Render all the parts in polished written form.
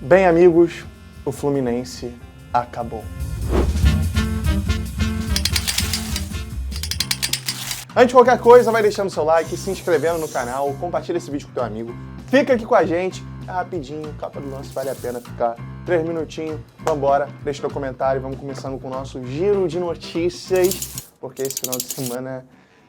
Bem, amigos, o Fluminense acabou. Antes de qualquer coisa, vai deixando seu like, se inscrevendo no canal, compartilha esse vídeo com teu amigo. Fica aqui com a gente, é rapidinho, capa do lance, vale a pena ficar 3 minutinhos. Vambora, deixa teu comentário, vamos começando com o nosso giro de notícias, porque esse final de semana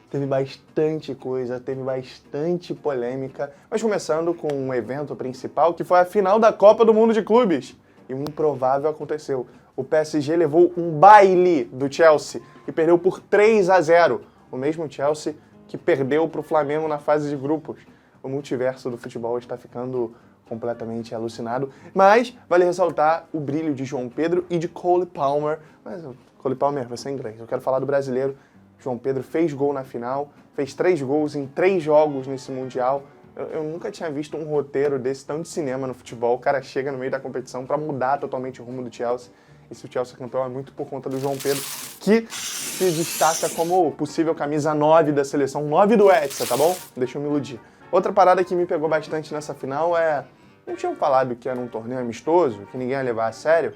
teve bastante coisa, teve bastante polêmica, mas começando com um evento principal, que foi a final da Copa do Mundo de Clubes. E um improvável aconteceu. O PSG levou um baile do Chelsea e perdeu por 3-0. O mesmo Chelsea que perdeu para o Flamengo na fase de grupos. O multiverso do futebol está ficando completamente alucinado. Mas vale ressaltar o brilho de João Pedro e de Cole Palmer. Mas Cole Palmer vai ser em inglês. Eu quero falar do brasileiro. João Pedro fez gol na final, fez 3 gols em 3 jogos nesse Mundial. Eu nunca tinha visto um roteiro desse tão de cinema no futebol. O cara chega no meio da competição para mudar totalmente o rumo do Chelsea. E se o Chelsea é campeão é muito por conta do João Pedro, que se destaca como possível camisa 9 da seleção, 9 do Hexa, tá bom? Deixa eu me iludir. Outra parada que me pegou bastante nessa final é... Não tinham falado que era um torneio amistoso, que ninguém ia levar a sério?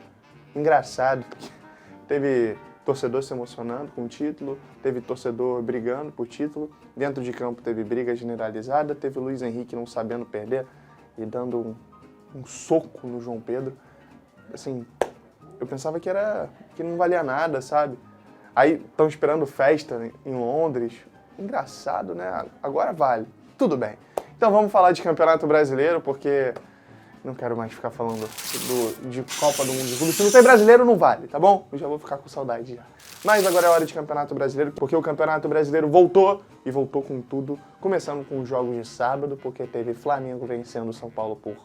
Engraçado. Teve torcedor se emocionando com o título, teve torcedor brigando por título, dentro de campo teve briga generalizada, teve Luiz Henrique não sabendo perder e dando um soco no João Pedro. Assim, eu pensava que não valia nada, sabe? Aí estão esperando festa em Londres. Engraçado, né? Agora vale. Tudo bem. Então vamos falar de Campeonato Brasileiro, porque não quero mais ficar falando de Copa do Mundo de Clubes. Se não tem brasileiro, não vale, tá bom? Eu já vou ficar com saudade já. Mas agora é hora de Campeonato Brasileiro, porque o Campeonato Brasileiro voltou, e voltou com tudo. Começando com os jogos de sábado, porque teve Flamengo vencendo o São Paulo por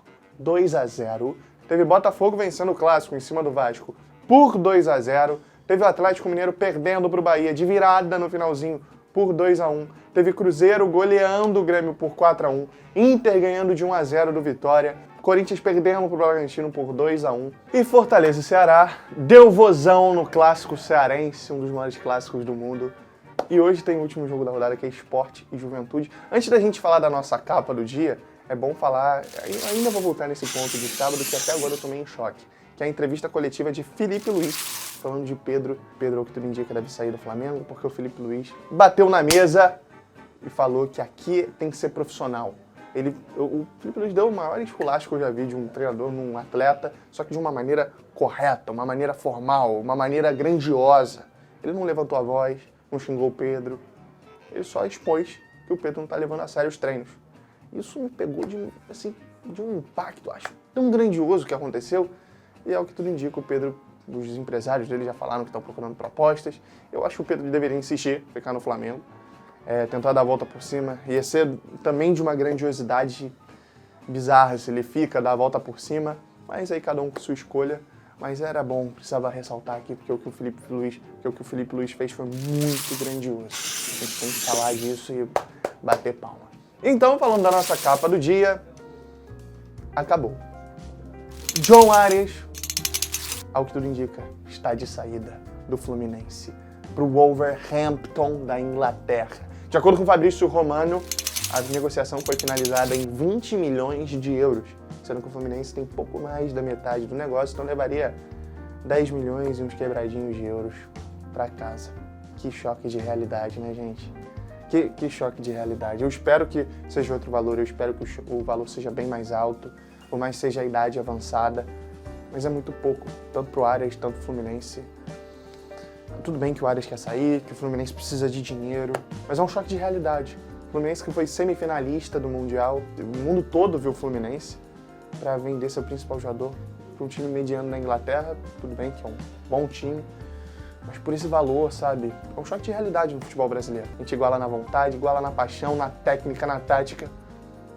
2-0. Teve Botafogo vencendo o Clássico em cima do Vasco por 2-0. Teve o Atlético Mineiro perdendo para o Bahia de virada no finalzinho por 2-1. Teve Cruzeiro goleando o Grêmio por 4-1. Inter ganhando de 1-0 do Vitória. Corinthians perdendo para o Bragantino por 2-1. E Fortaleza e Ceará deu vozão no Clássico Cearense, um dos maiores clássicos do mundo. E hoje tem o último jogo da rodada, que é Sport e Juventude. Antes da gente falar da nossa capa do dia, é bom falar, ainda vou voltar nesse ponto de sábado, que até agora eu tomei em choque, que é a entrevista coletiva de Felipe Luiz, falando de Pedro. Pedro, ao que tudo indica, deve sair do Flamengo, porque o Felipe Luiz bateu na mesa e falou que aqui tem que ser profissional. O Felipe Luiz deu o maior esculacho que eu já vi de um treinador num atleta, só que de uma maneira correta, uma maneira formal, uma maneira grandiosa. Ele não levantou a voz, não xingou o Pedro, ele só expôs que o Pedro não está levando a sério os treinos. Isso me pegou de um impacto, acho, tão grandioso que aconteceu. E é o que tudo indica, o Pedro, os empresários dele já falaram que estão procurando propostas. Eu acho que o Pedro deveria insistir, ficar no Flamengo, tentar dar a volta por cima. Ia ser também de uma grandiosidade bizarra se ele fica, dá a volta por cima. Mas aí cada um com sua escolha. Mas era bom, precisava ressaltar aqui, porque o que o Felipe Luiz fez foi muito grandioso. A gente tem que falar disso e bater palma. Então, falando da nossa capa do dia, acabou. John Arias, ao que tudo indica, está de saída do Fluminense para o Wolverhampton da Inglaterra. De acordo com o Fabrício Romano, a negociação foi finalizada em 20 milhões de euros, sendo que o Fluminense tem pouco mais da metade do negócio, então levaria 10 milhões e uns quebradinhos de euros para casa. Que choque de realidade, né, gente? Que choque de realidade. Eu espero que seja outro valor, eu espero que o valor seja bem mais alto, ou mais seja a idade avançada, mas é muito pouco, tanto pro Arias, tanto pro Fluminense. Tudo bem que o Arias quer sair, que o Fluminense precisa de dinheiro, mas é um choque de realidade. O Fluminense que foi semifinalista do Mundial, o mundo todo viu o Fluminense para vender seu principal jogador para um time mediano da Inglaterra. Tudo bem que é um bom time, mas por esse valor, sabe? É um choque de realidade no futebol brasileiro. A gente iguala na vontade, iguala na paixão, na técnica, na tática,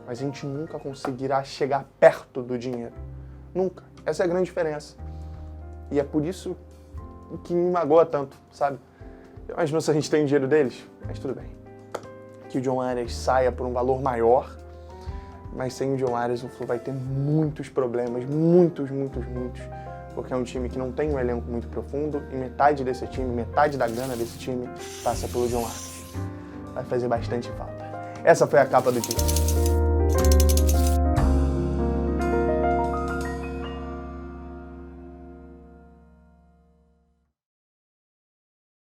mas a gente nunca conseguirá chegar perto do dinheiro. Nunca. Essa é a grande diferença. E é por isso que me magoa tanto, sabe? Eu imagino se a gente tem o dinheiro deles, mas tudo bem. Que o John Arias saia por um valor maior, mas sem o John Arias o Flu vai ter muitos problemas, muitos, porque é um time que não tem um elenco muito profundo e metade desse time, metade da grana desse time passa pelo John Arias. Vai fazer bastante falta. Essa foi a capa do dia.